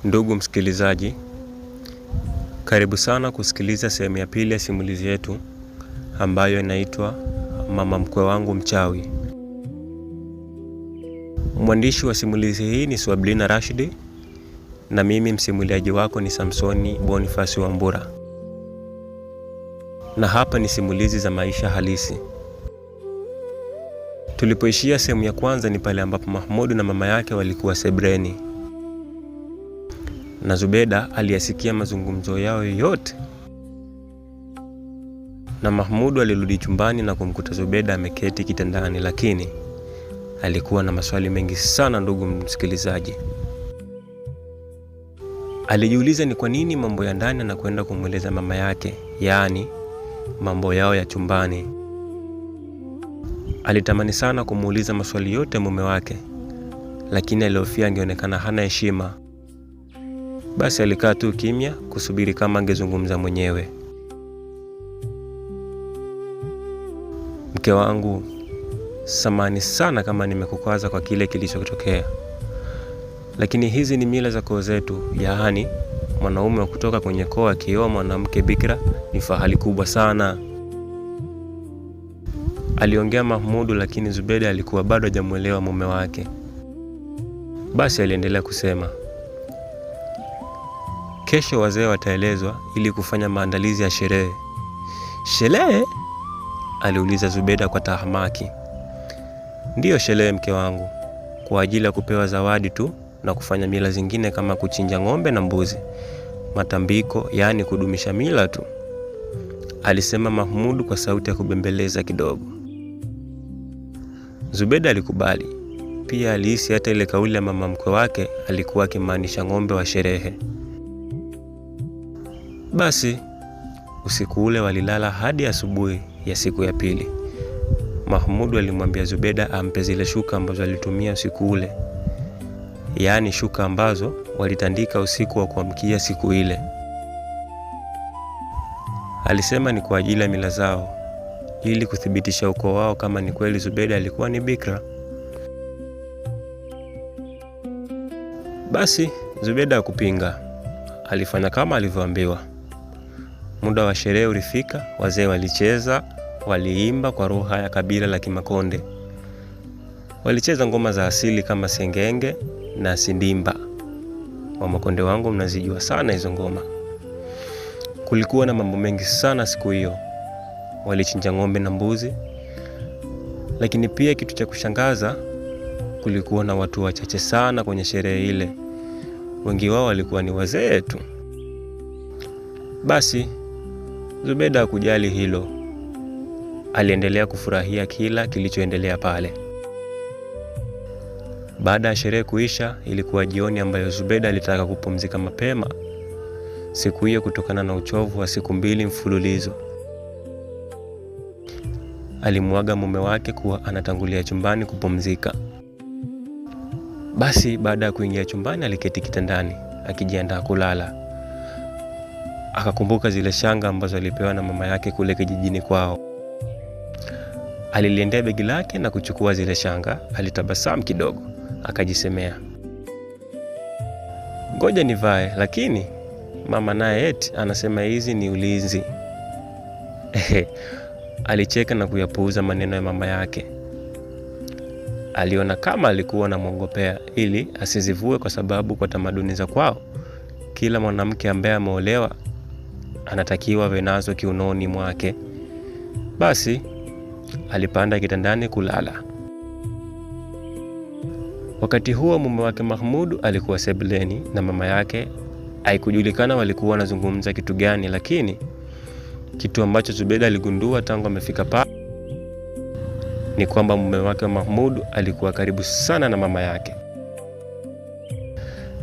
Ndugu msikilizaji, karibu sana kusikiliza sehemu ya pili ya simulizi yetu ambayo inaitwa Mama Mkwe Wangu Mchawi. Mwandishi wa simulizi hii ni Swablina Rashidi na mimi msimuliaji wako ni Samsoni Boniface Wambura. Na hapa ni simulizi za maisha halisi. Tulipoishia sehemu ya kwanza ni pale ambapo Mahmudu na mama yake walikuwa sebreni. Na Zubeda aliyasikia mazungumzo yao yote. Na Mahmudu alirudi chumbani na kumkuta Zubeda ameketi kitandani, lakini alikuwa na maswali mengi sana. Ndugu msikilizaji, alijiuliza ni kwa nini mambo ya ndani na kwenda kumweleza mama yake, yaani mambo yao ya chumbani. Alitamani sana kumuuliza maswali yote mume wake, lakini alihofia angeonekana hana heshima. Basi alikaa tu kimya kusubiri kama angezungumza mwenyewe. Mke wangu, samahani sana kama nimekukwaza kwa kile kilichotokea. Lakini hizi ni mila za koo zetu, yaani mwanaume wa kutoka kwenye koo akioa mwanamke bikira ni fahari kubwa sana. Aliongea Mahmudu, lakini Zubeda alikuwa bado hajamuelewa mume wake. Basi aliendelea kusema, kesho wazee wataelezwa ili kufanya maandalizi ya sherehe. Sherehe? Aliuliza Zubeda kwa tahamaki. Ndiyo sherehe mke wangu, kwa ajili ya kupewa zawadi tu na kufanya mila zingine kama kuchinja ng'ombe na mbuzi. Matambiko, yaani kudumisha mila tu, alisema Mahmudu kwa sauti ya kubembeleza kidogo. Zubeda alikubali. Pia alihisi hata ile kauli ya mama mkwe wake alikuwa akimaanisha ng'ombe wa sherehe. Basi usiku ule walilala hadi asubuhi ya siku ya pili. Mahmudu alimwambia Zubeda ampe zile shuka ambazo alitumia usiku ule, yaani shuka ambazo walitandika usiku wa kuamkia siku ile. Alisema ni kwa ajili ya mila zao, ili kuthibitisha ukoo wao kama ni kweli Zubeda alikuwa ni bikira. Basi Zubeda hakupinga, alifanya kama alivyoambiwa. Muda wa sherehe ulifika. Wazee walicheza, waliimba kwa lugha ya kabila la Kimakonde. Walicheza ngoma za asili kama sengenge na sindimba. Wamakonde wangu mnazijua sana hizo ngoma. Kulikuwa na mambo mengi sana siku hiyo. Walichinja ng'ombe na mbuzi. Lakini pia kitu cha kushangaza, kulikuwa na watu wachache sana kwenye sherehe ile. Wengi wao walikuwa ni wazee tu. Basi Zubeda hakujali hilo. Aliendelea kufurahia kila kilichoendelea pale. Baada ya sherehe kuisha, ilikuwa jioni ambayo Zubeda alitaka kupumzika mapema siku hiyo kutokana na uchovu wa siku 2 mfululizo. Alimuaga mume wake kuwa anatangulia chumbani kupumzika. Basi baada ya kuingia chumbani, aliketi kitandani akijiandaa kulala. Akakumbuka zile shanga ambazo alipewa na mama yake kule kijijini kwao. Aliliendea begi lake na kuchukua zile shanga. Alitabasamu kidogo, akajisemea, ngoja nivae, lakini mama naye eti anasema hizi ni ulinzi. Alicheka na kuyapuuza maneno ya mama yake. Aliona kama alikuwa anamwongopea ili asizivue, kwa sababu kwa tamaduni za kwao kila mwanamke ambaye ameolewa anatakiwa awe nazo kiunoni mwake. Basi alipanda kitandani kulala. Wakati huo mume wake Mahmudu alikuwa sebuleni na mama yake. Haikujulikana walikuwa wanazungumza kitu gani, lakini kitu ambacho Zubeda aligundua tangu amefika pale ni kwamba mume wake Mahmudu alikuwa karibu sana na mama yake.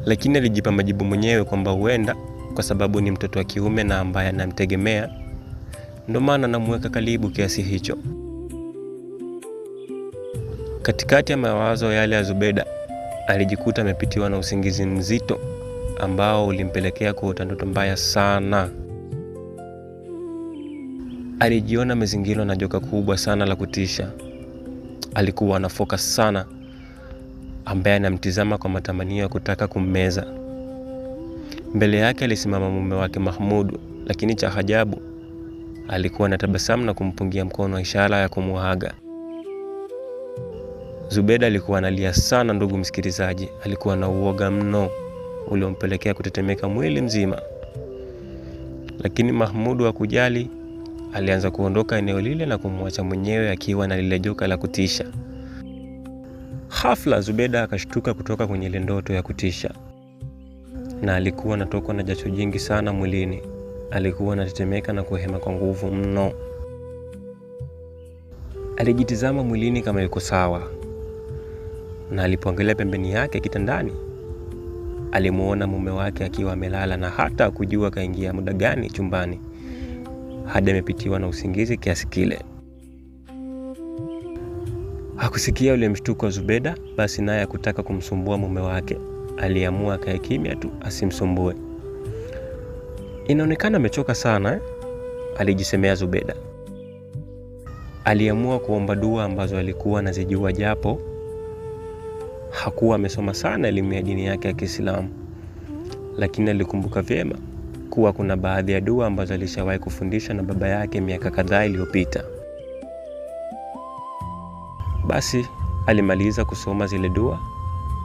Lakini alijipa majibu mwenyewe kwamba huenda kwa sababu ni mtoto wa kiume na ambaye anamtegemea, ndio maana anamweka karibu kiasi hicho. Katikati ya mawazo yale ya Zubeda, alijikuta amepitiwa na usingizi mzito ambao ulimpelekea kuota ndoto mbaya sana. Alijiona amezingirwa na joka kubwa sana la kutisha. Alikuwa anafoka sana, ambaye anamtizama kwa matamanio ya kutaka kummeza. Mbele yake alisimama mume wake Mahmud, lakini cha ajabu alikuwa na tabasamu na kumpungia mkono, ishara ya kumuaga. Zubeda alikuwa analia sana, ndugu msikilizaji. Alikuwa na uoga mno uliompelekea kutetemeka mwili mzima. Lakini Mahmud hakujali, alianza kuondoka eneo lile na kumwacha mwenyewe akiwa na lile joka la kutisha. Ghafla Zubeda akashtuka kutoka kwenye ile ndoto ya kutisha, na alikuwa anatokwa na jasho jingi sana mwilini. Alikuwa anatetemeka na kuhema kwa nguvu mno. Alijitizama mwilini kama yuko sawa, na alipoangalia pembeni yake kitandani, alimuona mume wake akiwa amelala, na hata hakujua kaingia muda gani chumbani hadi amepitiwa na usingizi kiasi kile. Hakusikia ule mshtuko wa Zubeda, basi naye hakutaka kumsumbua mume wake. Aliamua akae kimya tu asimsumbue. Inaonekana amechoka sana alijisemea Zubeda. Aliamua kuomba dua ambazo alikuwa anazijua, japo hakuwa amesoma sana elimu ya dini yake ya Kiislamu, lakini alikumbuka vyema kuwa kuna baadhi ya dua ambazo alishawahi kufundishwa na baba yake miaka kadhaa iliyopita. Basi alimaliza kusoma zile dua,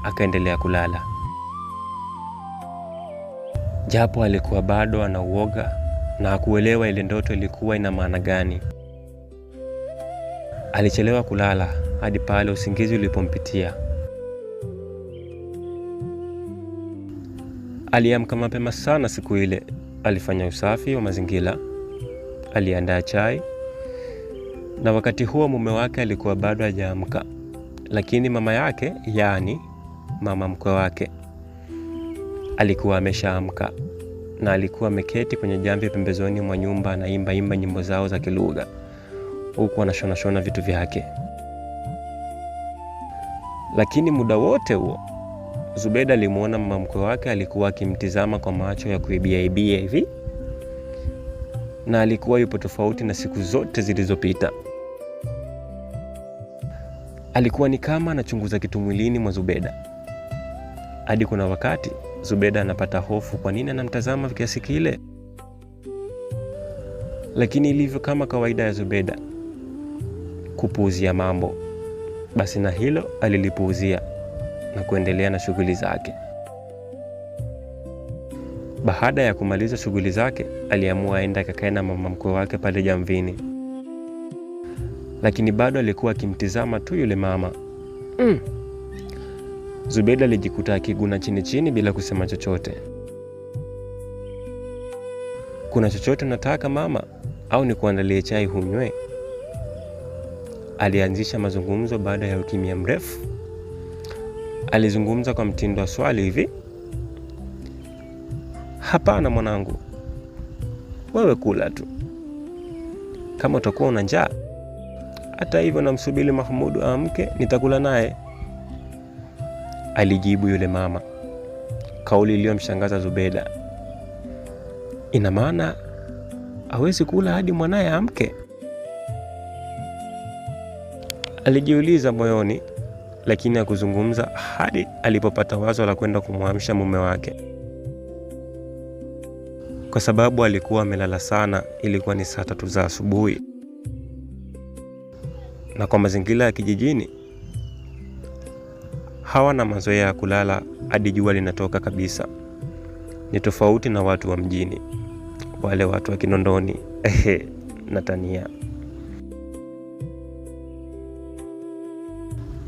akaendelea kulala. Japo alikuwa bado ana uoga na hakuelewa ile ndoto ilikuwa ina maana gani. Alichelewa kulala hadi pale usingizi ulipompitia. Aliamka mapema sana siku ile. Alifanya usafi wa mazingira, aliandaa chai, na wakati huo mume wake alikuwa bado hajaamka. Lakini mama yake, yani mama mkwe wake, alikuwa ameshaamka, na alikuwa ameketi kwenye jamvi pembezoni mwa nyumba, anaimba nyimbo zao za kilugha huku anashona vitu vyake. Lakini muda wote huo Zubeda alimuona mama mkwe wake alikuwa akimtizama kwa macho ya kuibia hivi, na alikuwa yupo tofauti na siku zote zilizopita. Alikuwa ni kama anachunguza kitu mwilini mwa Zubeda. Hadi kuna wakati Zubeda anapata hofu, kwa nini anamtazama kiasi kile? Lakini ilivyo kama kawaida ya Zubeda kupuuzia mambo, basi na hilo alilipuuzia na kuendelea na shughuli zake. Baada ya kumaliza shughuli zake, aliamua aenda akakae na mama mkwe wake pale jamvini. Lakini bado alikuwa akimtizama tu yule mama. Zubeda alijikuta akiguna chini bila kusema chochote. Kuna chochote nataka mama, au ni kuandalie chai hunywe? Alianzisha mazungumzo baada ya ukimya mrefu. Alizungumza kwa mtindo wa swali hivi: hapana mwanangu, wewe kula tu, kama utakuwa una njaa. Hata hivyo namsubiri Mahmud aamke, nitakula naye, alijibu yule mama. Kauli iliyomshangaza Zubeda. Ina maana hawezi kula hadi mwanae aamke? Alijiuliza moyoni, lakini hakuzungumza hadi alipopata wazo la kwenda kumwamsha mume wake. Kwa sababu alikuwa amelala sana, ilikuwa ni saa 3 za asubuhi. Na kwa mazingira ya kijijini hawana mazoea ya kulala hadi jua linatoka kabisa. Ni tofauti na watu wa mjini, wale watu wa Kinondoni na Tania.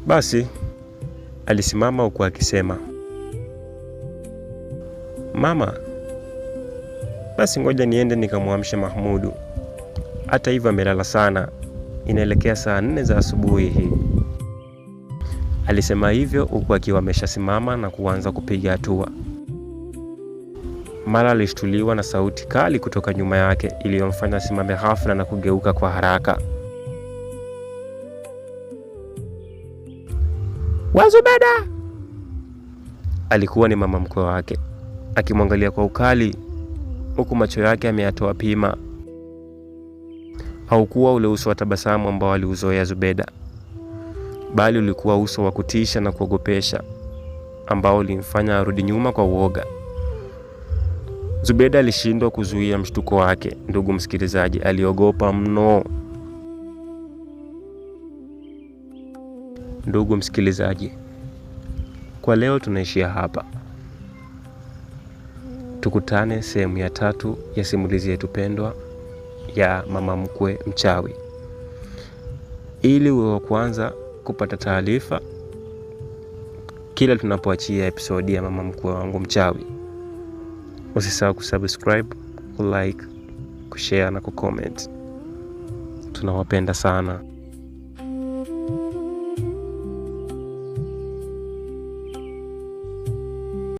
Basi alisimama huku akisema, mama, basi ngoja niende nikamwamshe Mahmudu. Hata hivyo amelala sana, inaelekea saa 4 za asubuhi hii. Alisema hivyo huku akiwa ameshasimama na kuanza kupiga hatua. Mara alishtuliwa na sauti kali kutoka nyuma yake iliyomfanya simame ghafla na kugeuka kwa haraka. Zubeda! Alikuwa ni mama mkwe wake, akimwangalia kwa ukali huku macho yake ameyatoa pima. Haukuwa ule uso wa tabasamu ambao aliuzoea Zubeda, bali ulikuwa uso wa kutisha na kuogopesha ambao ulimfanya arudi nyuma kwa uoga. Zubeda alishindwa kuzuia mshtuko wake. Ndugu msikilizaji, aliogopa mno. Ndugu msikilizaji, kwa leo tunaishia hapa. Tukutane sehemu ya 3 ya simulizi yetu pendwa ya mama mkwe mchawi. Ili uwe wa kwanza kupata taarifa kila tunapoachia episodi ya mama mkwe wangu mchawi, usisahau kusubscribe, kulike, kushare na kucomment. Tunawapenda sana.